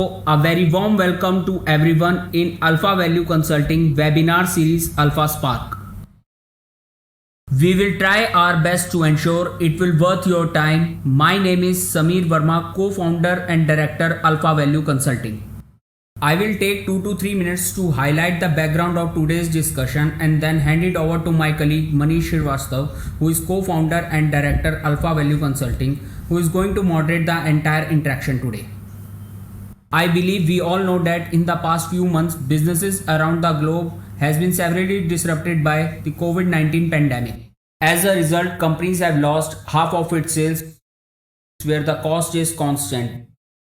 A very warm welcome to everyone in Alpha Value Consulting webinar series AlphaSpark. We will try our best to ensure it will worth your time. My name is Sameer Verma, co-founder and director Alpha Value Consulting. I will take 2 to 3 minutes to highlight the background of today's discussion and then hand it over to my colleague Manish Srivastava, who is co-founder and director Alpha Value Consulting, who is going to moderate the entire interaction today. I believe we all know that in the past few months, businesses around the globe has been severely disrupted by the COVID-19 pandemic. As a result, companies have lost half of its sales where the cost is constant,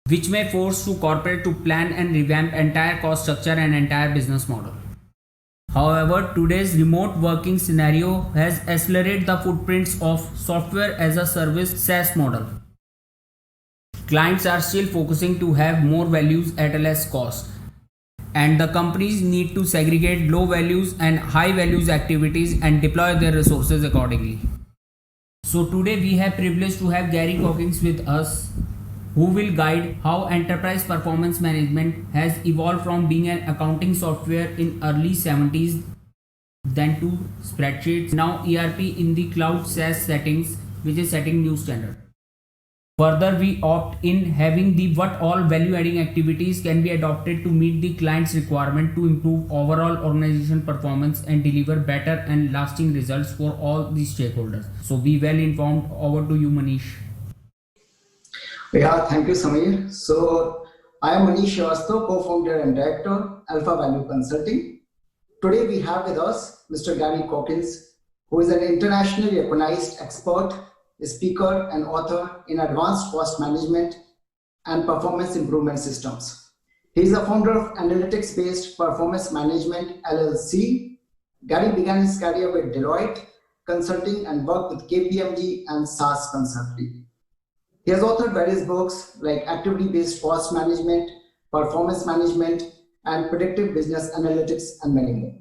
which may force to corporate to plan and revamp entire cost structure and entire business model. However, today's remote working scenario has accelerated the footprints of software as a service SaaS model. Clients are still focusing to have more values at a less cost, and the companies need to segregate low values and high values activities and deploy their resources accordingly. So today we have privilege to have Gary Cokins with us, who will guide how enterprise performance management has evolved from being an accounting software in early 70s then to spreadsheets, now ERP in the cloud SaaS settings, which is setting new standard. Further, we opt in having the what all value adding activities can be adopted to meet the client's requirement to improve overall organization performance and deliver better and lasting results for all the stakeholders. So be well informed. Over to you, Manish. Yeah, thank you, Sameer. So I am Manish Srivastava, co-founder and director, Alpha Value Consulting. Today we have with us Mr. Gary Cokins, who is an internationally recognized expert, a speaker and author in advanced cost management and performance improvement systems. He is the founder of analytics-based performance management LLC. Gary began his career with Deloitte Consulting and worked with KPMG and SAS Consulting. He has authored various books like Activity-Based Cost Management, Performance Management, and Predictive Business Analytics, and many more.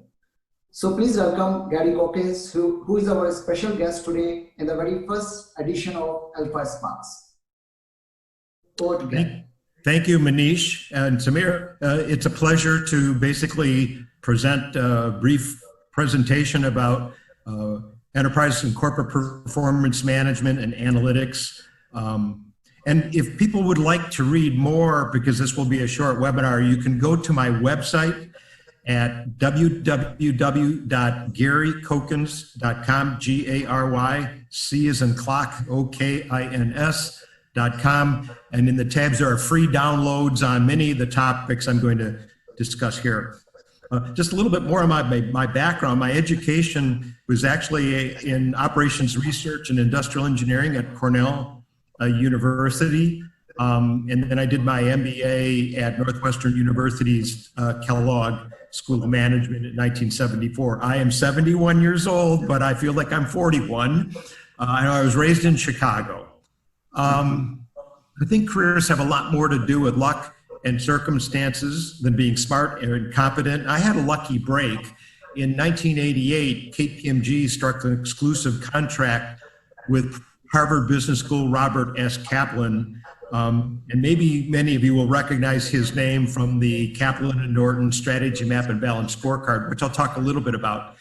So please welcome Gary Cokins, who is our special guest today in the very first edition of AlphaSpark. Over to Gary. Thank you, Manish and Sameer. It's a pleasure to basically present a brief presentation about enterprise and corporate performance management and analytics. And if people would like to read more, because this will be a short webinar, you can go to my website at www.garycokins.com, G-A-R-Y, C as in clock, O-K-I-N-S.com. And in the tabs, there are free downloads on many of the topics I'm going to discuss here. Just a little bit more on my background. My education was actually in operations research and industrial engineering at Cornell University. And then I did my MBA at Northwestern University's Kellogg School of Management in 1974. I am 71 years old, but I feel like I'm 41. And I was raised in Chicago. I think careers have a lot more to do with luck and circumstances than being smart and competent. I had a lucky break. In 1988, KPMG struck an exclusive contract with Harvard Business School Robert S. Kaplan. And maybe many of you will recognize his name from the Kaplan and Norton Strategy Map and Balance Scorecard, which I'll talk a little bit about.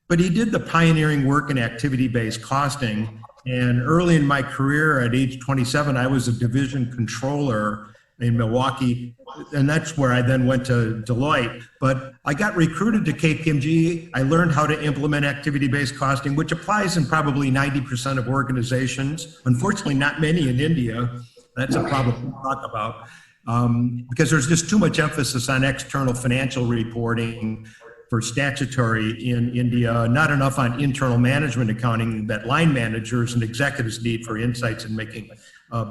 But he did the pioneering work in activity-based costing. And early in my career, at age 27, I was a division controller in Milwaukee. And that's where I then went to Deloitte. But I got recruited to KPMG. I learned how to implement activity-based costing, which applies in probably 90% of organizations. Unfortunately, not many in India. That's a problem to talk about because there's just too much emphasis on external financial reporting for statutory in India, not enough on internal management accounting that line managers and executives need for insights in making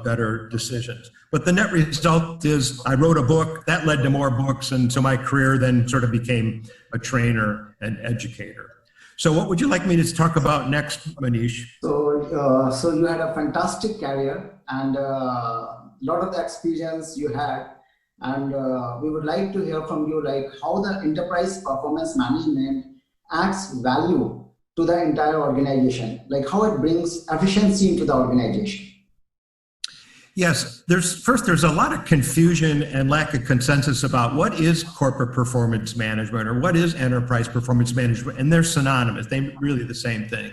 better decisions. But the net result is I wrote a book that led to more books. And so my career then sort of became a trainer and educator. So what would you like me to talk about next, Manish? So you had a fantastic career and a lot of the experience you had. And we would like to hear from you, like how the enterprise performance management adds value to the entire organization, like how it brings efficiency into the organization. Yes, there's a lot of confusion and lack of consensus about what is corporate performance management or what is enterprise performance management, and they're synonymous. They're really the same thing.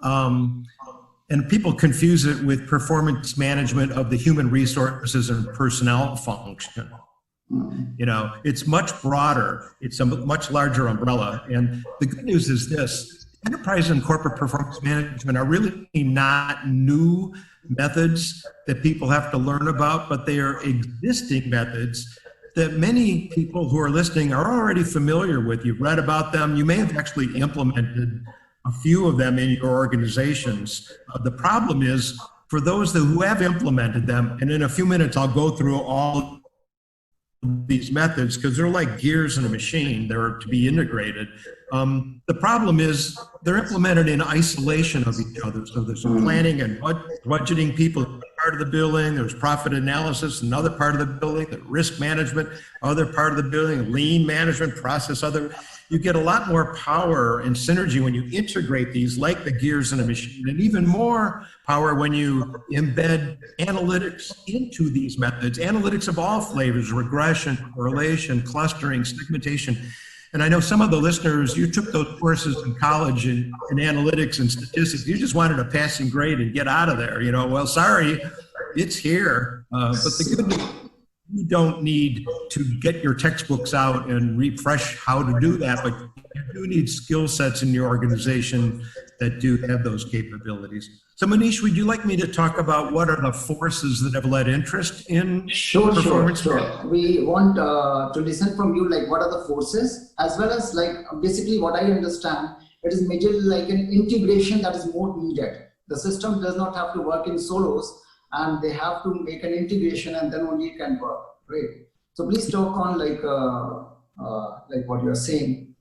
And people confuse it with performance management of the human resources and personnel function. You know, it's much broader. It's a much larger umbrella. And the good news is this: enterprise and corporate performance management are really not new methods that people have to learn about, but they are existing methods that many people who are listening are already familiar with. You've read about them. You may have actually implemented a few of them in your organizations. The problem is for those who have implemented them, and in a few minutes I'll go through all these methods because they're like gears in a machine. They're to be integrated. The problem is they're implemented in isolation of each other. So there's planning and budgeting people part of the building. There's profit analysis, another part of the building. The risk management, other part of the building. Lean management process, other. You get a lot more power and synergy when you integrate these like the gears in a machine, and even more power when you embed analytics into these methods, analytics of all flavors, regression, correlation, clustering, segmentation. And I know some of the listeners, you took those courses in college in analytics and statistics. You just wanted a passing grade and get out of there. You know, well, sorry, it's here. But the good news, you don't need to get your textbooks out and refresh how to do that, but you do need skill sets in your organization that do have those capabilities. So Manish, would you like me to talk about what are the forces that have led interest in performance? Sure. We want to listen from you, like what are the forces, as well as like basically what I understand, it is majorly like an integration that is more needed. The system does not have to work in solos, and they have to make an integration and then only it can work. Great. So please talk on like what you're saying.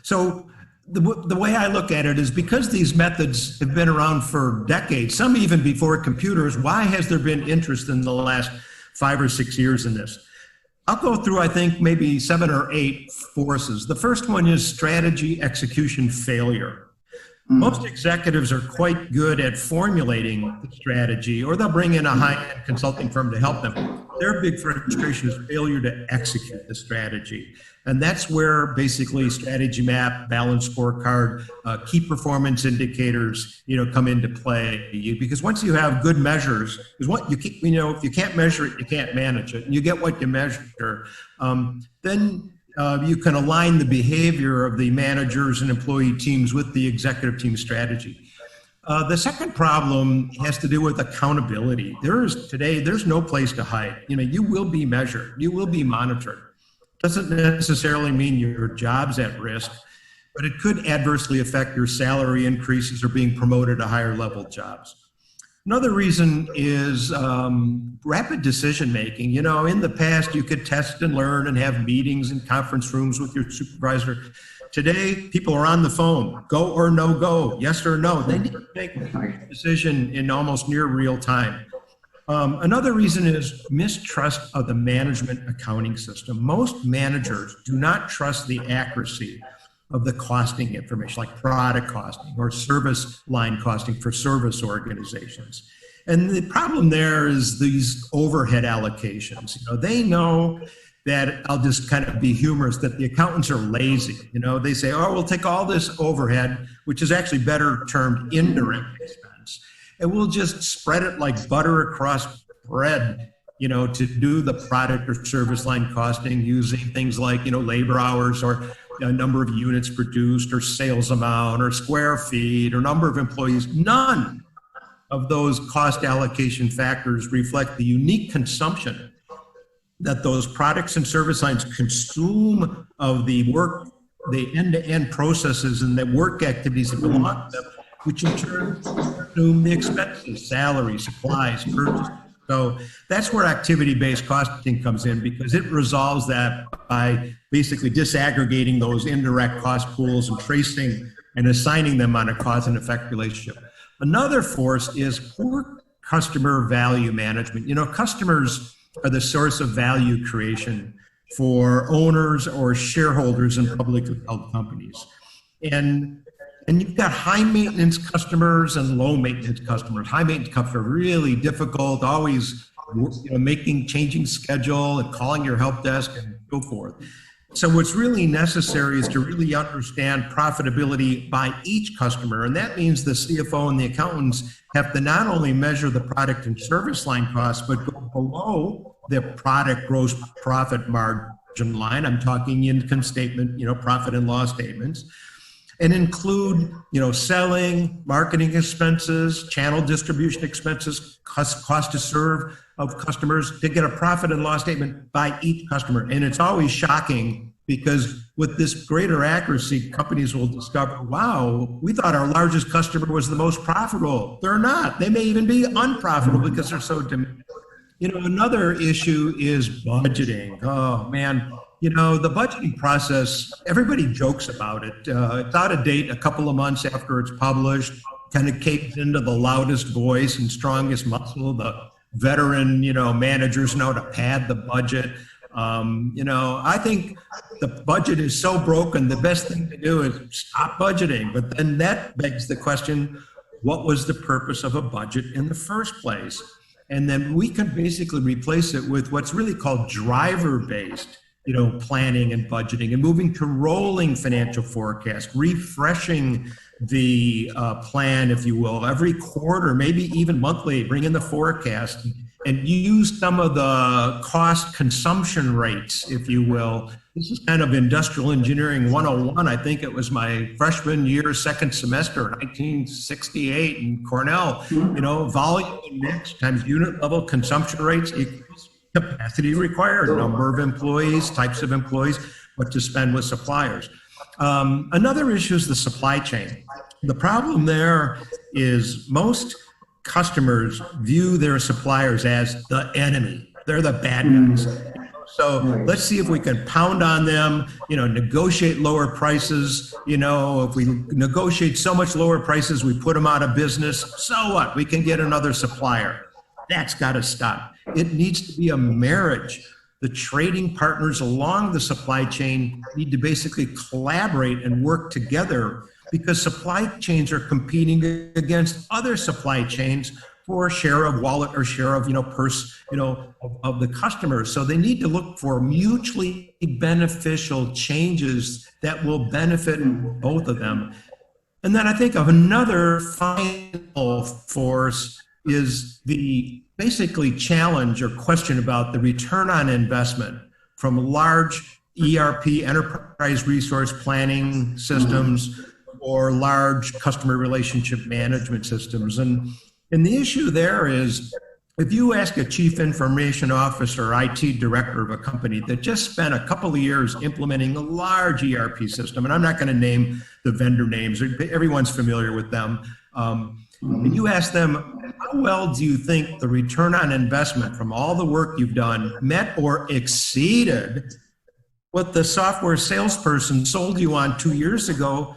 So the way I look at it is because these methods have been around for decades, some even before computers, why has there been interest in the last 5 or 6 years in this? I'll go through, I think, maybe 7 or 8 forces. The first one is strategy execution failure. Most executives are quite good at formulating the strategy, or they'll bring in a high-end consulting firm to help them. Their big frustration is failure to execute the strategy. And that's where basically strategy map, balance scorecard, key performance indicators, come into play. Because once you have good measures, because what if you can't measure it, you can't manage it. And you get what you measure. Then you can align the behavior of the managers and employee teams with the executive team strategy. The second problem has to do with accountability. There's no place to hide. You will be measured, you will be monitored. Doesn't necessarily mean your job's at risk, but it could adversely affect your salary increases or being promoted to higher level jobs. Another reason is rapid decision making. In the past, you could test and learn and have meetings in conference rooms with your supervisor. Today, people are on the phone, go or no go, yes or no. They need to make a decision in almost near real time. Another reason is mistrust of the management accounting system. Most managers do not trust the accuracy of the costing information, like product costing or service line costing for service organizations. And the problem there is these overhead allocations. They know that, I'll just kind of be humorous, that the accountants are lazy. They say, oh, we'll take all this overhead, which is actually better termed indirect expense, and we'll just spread it like butter across bread, to do the product or service line costing using things like, labor hours or a number of units produced or sales amount or square feet or number of employees. None of those cost allocation factors reflect the unique consumption that those products and service lines consume of the work, the end-to-end processes and the work activities that belong to them, which in turn consume the expenses, salary, supplies, purchases. So that's where activity-based costing comes in, because it resolves that by basically disaggregating those indirect cost pools and tracing and assigning them on a cause and effect relationship. Another force is poor customer value management. Customers are the source of value creation for owners or shareholders in publicly held companies. And And you've got high maintenance customers and low maintenance customers. High maintenance customers are really difficult, always changing schedule and calling your help desk and so forth. So what's really necessary is to really understand profitability by each customer. And that means the CFO and the accountants have to not only measure the product and service line costs, but go below the product gross profit margin line. I'm talking income statement, profit and loss statements, and include, selling, marketing expenses, channel distribution expenses, cost to serve of customers to get a profit and loss statement by each customer. And it's always shocking because with this greater accuracy, companies will discover, wow, we thought our largest customer was the most profitable. They're not. They may even be unprofitable because they're so diminished. Another issue is budgeting. Oh, man. The budgeting process, everybody jokes about it. It's out of date a couple of months after it's published, kind of capes into the loudest voice and strongest muscle. The veteran, managers know to pad the budget. I think the budget is so broken, the best thing to do is stop budgeting. But then that begs the question, what was the purpose of a budget in the first place? And then we can basically replace it with what's really called driver-based planning and budgeting, and moving to rolling financial forecast, refreshing the plan, if you will, every quarter, maybe even monthly, bring in the forecast and use some of the cost consumption rates, if you will. This is kind of industrial engineering 101. I think it was my freshman year, second semester, 1968 in Cornell. Volume and mix times unit level consumption rates equals capacity required, number of employees, types of employees, what to spend with suppliers. Another issue is the supply chain. The problem there is most customers view their suppliers as the enemy. They're the bad guys. So let's see if we can pound on them, negotiate lower prices. If we negotiate so much lower prices, we put them out of business. So what? We can get another supplier. That's got to stop. It needs to be a marriage. The trading partners along the supply chain need to basically collaborate and work together, because supply chains are competing against other supply chains for a share of wallet or share of, purse, of the customer. So they need to look for mutually beneficial changes that will benefit both of them. And then I think of another final force is the basically challenge or question about the return on investment from large ERP, enterprise resource planning systems, or large customer relationship management systems. And the issue there is, if you ask a chief information officer or IT director of a company that just spent a couple of years implementing a large ERP system, and I'm not going to name the vendor names, everyone's familiar with them, and you ask them, how well do you think the return on investment from all the work you've done met or exceeded what the software salesperson sold you on 2 years ago?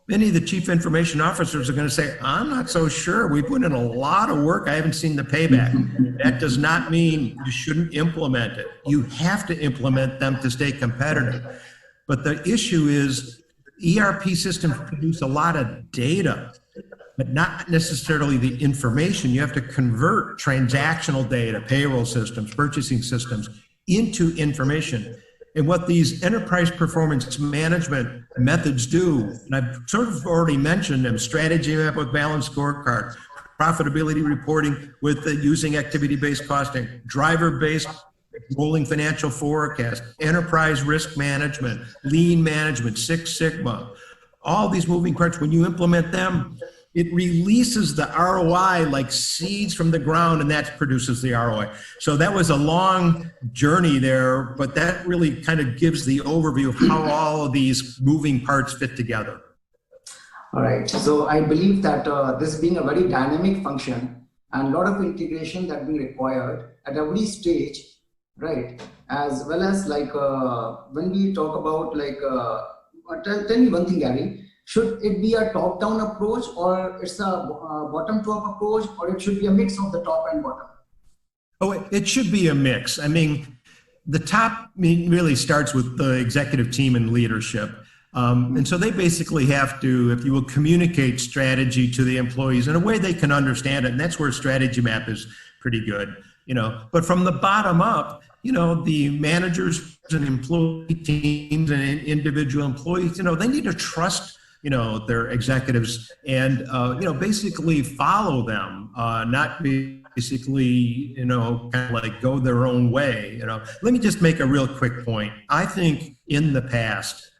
Many of the chief information officers are going to say, I'm not so sure. We put in a lot of work. I haven't seen the payback. That does not mean you shouldn't implement it. You have to implement them to stay competitive. But the issue is ERP systems produce a lot of data, but not necessarily the information. You have to convert transactional data, payroll systems, purchasing systems into information. And what these enterprise performance management methods do, and I've sort of already mentioned them, strategy map with balanced scorecard, profitability reporting with using activity-based costing, driver-based rolling financial forecast, enterprise risk management, lean management, Six Sigma, all these moving parts, when you implement them, it releases the ROI like seeds from the ground, and that produces the ROI. So that was a long journey there, but that really kind of gives the overview of how all of these moving parts fit together. All right. So I believe that this being a very dynamic function and a lot of integration that being required at every stage, right? As well as like when we talk about like, tell me one thing, Gary. Should it be a top-down approach, or it's a bottom-top approach, or it should be a mix of the top and bottom? Oh, it should be a mix. I mean, the top really starts with the executive team and leadership. And so they basically have to, if you will, communicate strategy to the employees in a way they can understand it. And that's where strategy map is pretty good, but from the bottom up, the managers and employee teams and individual employees, they need to trust, their executives and, basically follow them, not basically, kind of like go their own way. Let me just make a real quick point. I think in the past,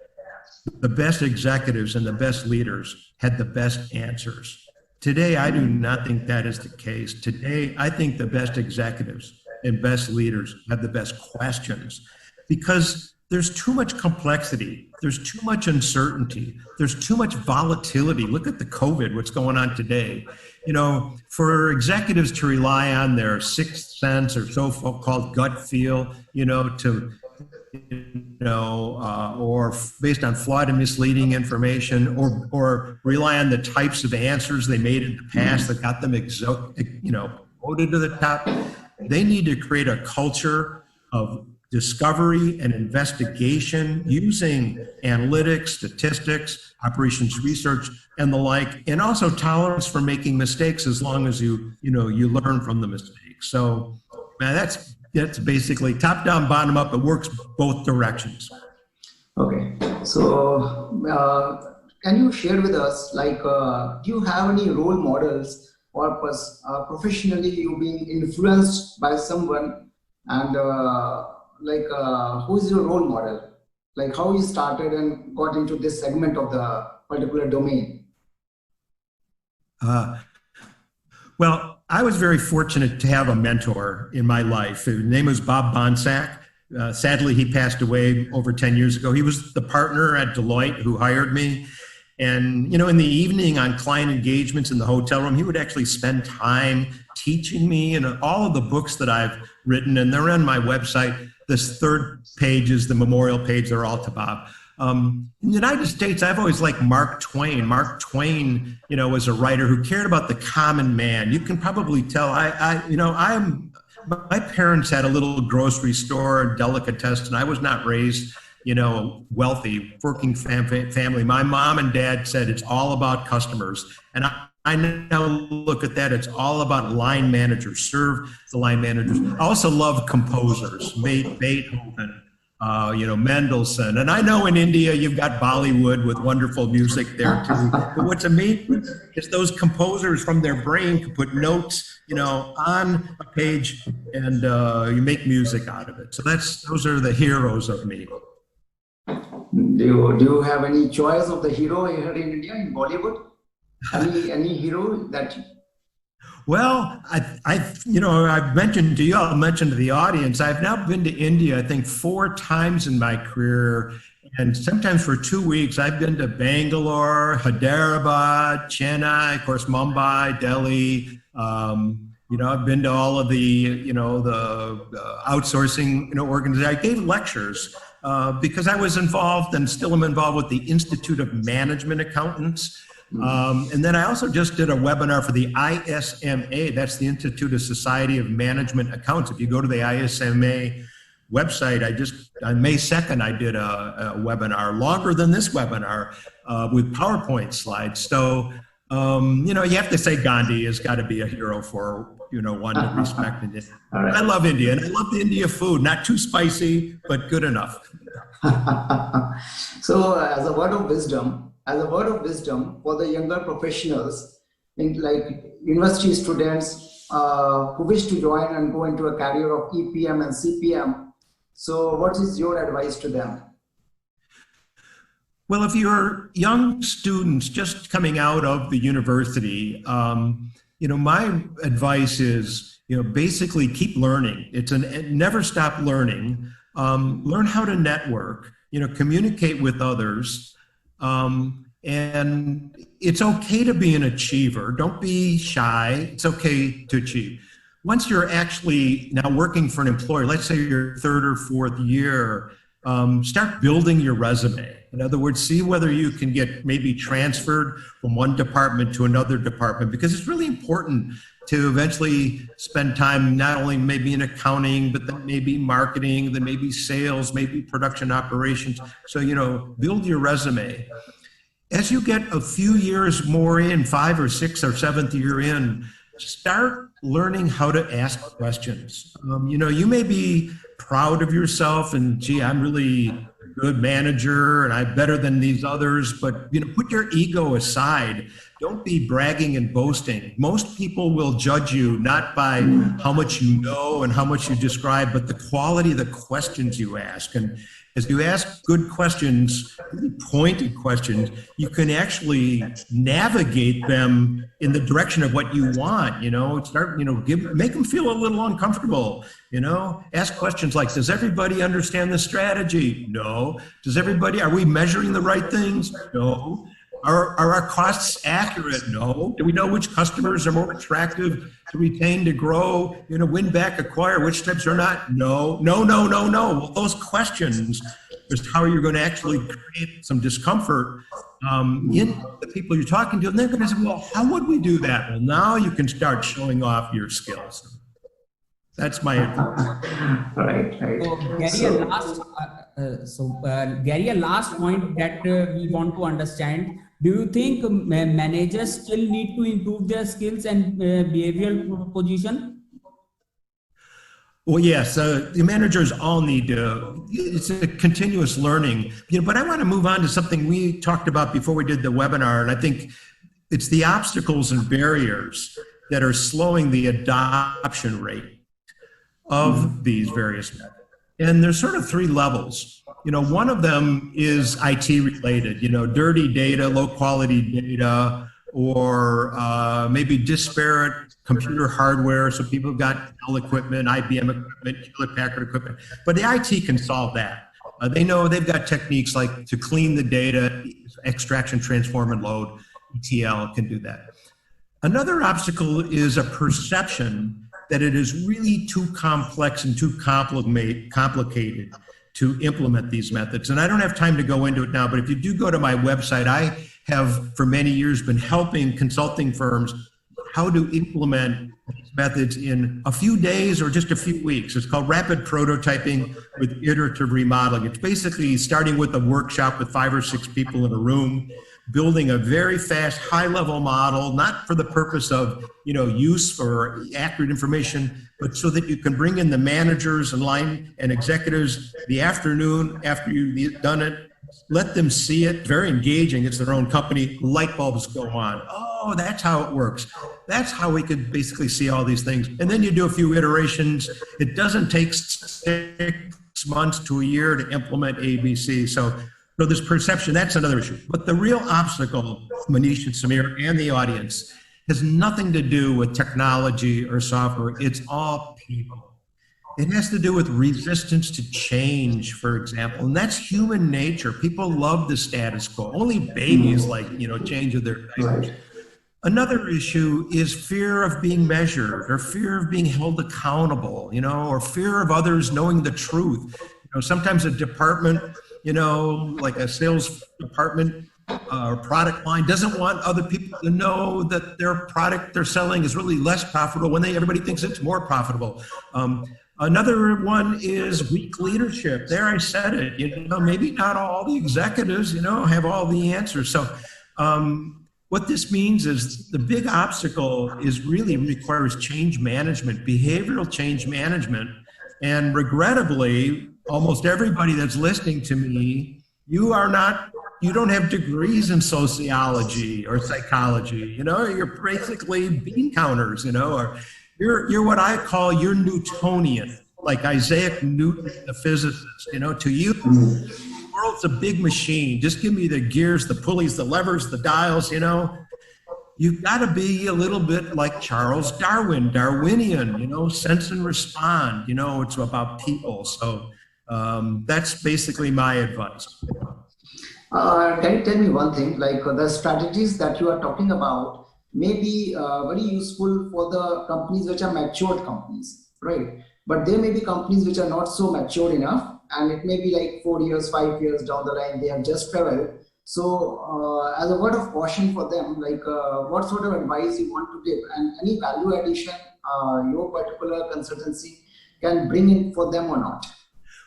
the best executives and the best leaders had the best answers. Today, I do not think that is the case. Today, I think the best executives and best leaders have the best questions because there's too much complexity. There's too much uncertainty. There's too much volatility. Look at the COVID, what's going on today. For executives to rely on their sixth sense or so-called gut feel, or based on flawed and misleading information, or rely on the types of answers they made in the past that got them, voted to the top. They need to create a culture of discovery and investigation using analytics, statistics, operations research, and the like, and also tolerance for making mistakes as long as you learn from the mistakes. So that's basically top down, bottom up. It works both directions. Okay. So can you share with us, do you have any role models or professionally you being influenced by someone, and who is your role model? Like how you started and got into this segment of the particular domain? Well, I was very fortunate to have a mentor in my life. His name was Bob Bonsack. Sadly, he passed away over 10 years ago. He was the partner at Deloitte who hired me. And, in the evening on client engagements in the hotel room, he would actually spend time teaching me and all of the books that I've written. And they're on my website. This third page is the memorial page. They're all to Bob. In the United States, I've always liked Mark Twain. Mark Twain, was a writer who cared about the common man. You can probably tell my parents had a little grocery store, delicatessen. I was not raised, wealthy, working family. My mom and dad said it's all about customers. And I now look at that, it's all about line managers, serve the line managers. I also love composers, Beethoven, Mendelssohn. And I know in India, you've got Bollywood with wonderful music there too. But what's amazing is those composers from their brain can put notes, on a page and you make music out of it. So those are the heroes of me. Do you have any choice of the hero here in India, in Bollywood? Any hero that? Well, I've mentioned to you, I'll mention to the audience, I've now been to India, I think 4 times in my career, and sometimes for 2 weeks. I've been to Bangalore, Hyderabad, Chennai, of course, Mumbai, Delhi. I've been to all of the, the outsourcing, organizations. I gave lectures because I was involved and still am involved with the Institute of Management Accountants. And then I also just did a webinar for the ISMA. That's the Institute of Society of Management Accountants. If you go to the ISMA website, on May 2nd, I did a webinar longer than this webinar with PowerPoint slides. So, you have to say Gandhi has got to be a hero for, one to respect it. Right. I love India, and I love the India food. Not too spicy, but good enough. So, as a word of wisdom for the younger professionals, like university students who wish to join and go into a career of EPM and CPM, so what is your advice to them? Well, if you're young students just coming out of the university, my advice is, basically keep learning. Never stop learning. Learn how to network, communicate with others. And it's okay to be an achiever. Don't be shy. It's okay to achieve. Once you're actually now working for an employer, let's say your 3rd or 4th year, start building your resume. In other words, see whether you can get maybe transferred from one department to another department, because it's really important to eventually spend time not only maybe in accounting, but then maybe marketing, then maybe sales, maybe production operations. So, build your resume. As you get a few years more in, 5th or 6th or 7th year in, start learning how to ask questions. You may be proud of yourself and, gee, I'm really a good manager and I'm better than these others, but, put your ego aside. Don't be bragging and boasting. Most people will judge you not by how much you know and how much you describe, but the quality of the questions you ask. And as you ask good questions, really pointed questions, you can actually navigate them in the direction of what you want. Make them feel a little uncomfortable. Ask questions like, does everybody understand the strategy? No. Are we measuring the right things? No. Are our costs accurate? No. Do we know which customers are more attractive to retain, to grow, win back, acquire, which types are not? No. Well, those questions is how you're going to actually create some discomfort in the people you're talking to. And they're going to say, well, how would we do that? Well, now you can start showing off your skills. That's my advice. Right. Gary, a last point that we want to understand. Do you think managers still need to improve their skills and behavioral position? Well, yes, the managers all need to, it's a continuous learning, but I want to move on to something we talked about before we did the webinar. And I think it's the obstacles and barriers that are slowing the adoption rate of these various methods. And there's sort of 3 levels. One of them is IT related, dirty data, low quality data, or maybe disparate computer hardware. So people have got Dell equipment, IBM equipment, Hewlett-Packard equipment, but the IT can solve that. They know they've got techniques like to clean the data, extraction, transform, and load. ETL can do that. Another obstacle is a perception that it is really too complex and too complicated to implement these methods. And I don't have time to go into it now, but if you do go to my website, I have for many years been helping consulting firms how to implement these methods in a few days or just a few weeks. It's called rapid prototyping with iterative remodeling. It's basically starting with a workshop with 5 or 6 people in a room, building a very fast, high-level model, not for the purpose of use for accurate information, but so that you can bring in the managers and line and executives the afternoon after you've done it, let them see it, very engaging, it's their own company, light bulbs go on. Oh, that's how it works. That's how we could basically see all these things. And then you do a few iterations. It doesn't take 6 months to a year to implement ABC. So this perception, that's another issue. But the real obstacle, Manish and Samir and the audience, has nothing to do with technology or software. It's all people. It has to do with resistance to change, for example, and that's human nature. People love the status quo. Only babies like, change of their diapers. Another issue is fear of being measured or fear of being held accountable, or fear of others knowing the truth. Sometimes a department, like a sales department or product line doesn't want other people to know that their product they're selling is really less profitable when everybody thinks it's more profitable. Another one is weak leadership. There, I said it, maybe not all the executives, have all the answers. So what this means is the big obstacle is really requires change management, behavioral change management. And regrettably, almost everybody that's listening to me, you don't have degrees in sociology or psychology, you're basically bean counters, or you're what I call you're Newtonian, like Isaac Newton, the physicist, to you, the world's a big machine. Just give me the gears, the pulleys, the levers, the dials, You've got to be a little bit like Charles Darwin, Darwinian, sense and respond, it's about people. So that's basically my advice. Can you tell me one thing, like the strategies that you are talking about may be very useful for the companies which are matured companies, right? But there may be companies which are not so matured enough, and it may be like 4 years, 5 years down the line, they have just traveled. So as a word of caution for them, like what sort of advice you want to give, and any value addition your particular consultancy can bring in for them or not?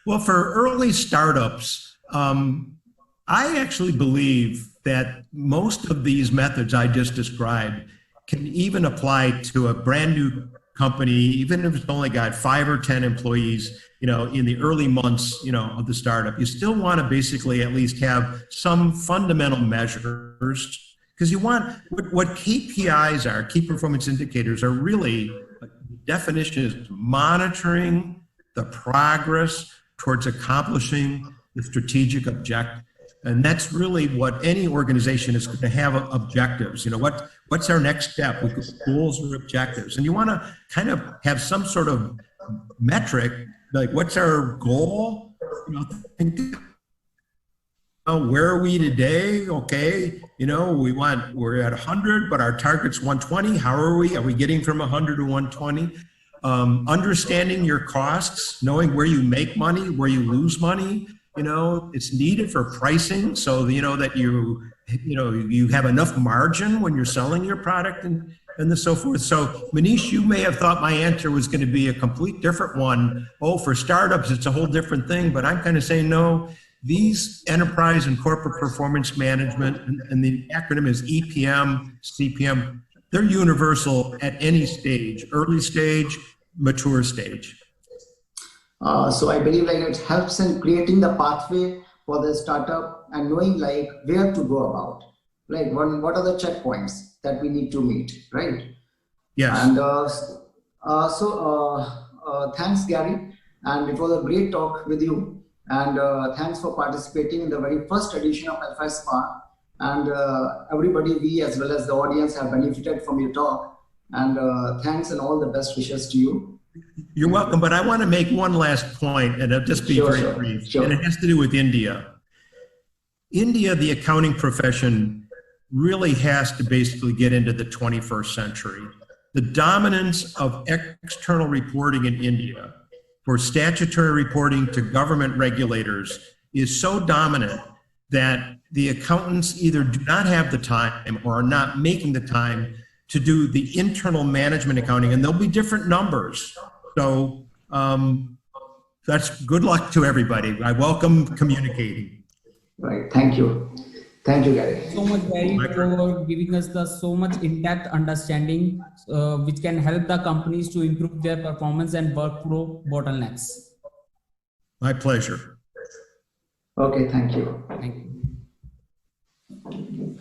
Well, for early startups, I actually believe that most of these methods I just described can even apply to a brand new company, even if it's only got 5 or 10 employees, in the early months, of the startup. You still want to basically at least have some fundamental measures, because you want, what KPIs are, key performance indicators, are really, definition is monitoring the progress towards accomplishing the strategic objective. And that's really what any organization is going to have, objectives. What's our next step? We could goals or objectives. And you want to kind of have some sort of metric, like what's our goal? Think, where are we today? Okay. We're at 100, but our target's 120. How are we? Are we getting from 100 to 120? Understanding your costs, knowing where you make money, where you lose money. It's needed for pricing, so that you have enough margin when you're selling your product and so forth. So Manish, you may have thought my answer was going to be a complete different one. Oh, for startups, it's a whole different thing. But I'm kind of saying, no, these enterprise and corporate performance management, and the acronym is EPM, CPM, they're universal at any stage, early stage, mature stage. So I believe it helps in creating the pathway for the startup and knowing where to go about, what are the checkpoints that we need to meet, right? Yes. And thanks, Gary, and it was a great talk with you, and thanks for participating in the very first edition of AlphaSpark. And everybody, we as well as the audience, have benefited from your talk, and thanks and all the best wishes to you. You're welcome, but I want to make one last point, and it'll just be very brief. Sure. And it has to do with India. India, the accounting profession really has to basically get into the 21st century. The dominance of external reporting in India for statutory reporting to government regulators is so dominant that the accountants either do not have the time or are not making the time to do the internal management accounting, and there'll be different numbers. So that's good luck to everybody. I welcome communicating. Right. Thank you. Thank you, Gary. So much, Gary, for giving us so much in-depth understanding, which can help the companies to improve their performance and workflow bottlenecks. My pleasure. Okay. Thank you. Thank you.